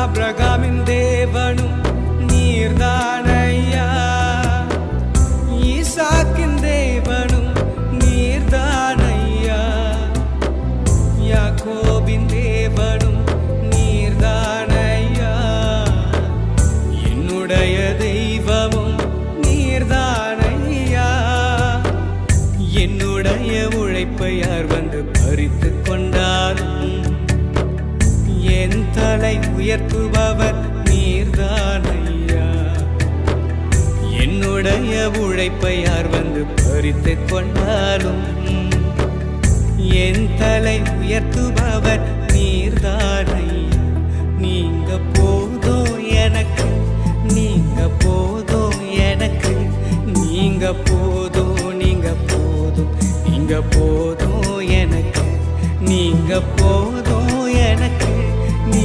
ஆபிரகாமின் தேவனும் நீர்தானையா, ஈசாக்கின் தேவனும் நீர்தானையா, யாக்கோபின் தேவனும் நீர்தானையா, என்னுடைய தெய்வமும் நீர்தானையா. என்னுடைய உழைப்பை யார் வந்து பறித்து கொண்டாலும் என் தலை உயர்த்துபவர் நீர்தானையா. என்னுடைய உழைப்பை யார் வந்து பறித்து கொண்டாலும் என் தலை உயர்த்துபவர்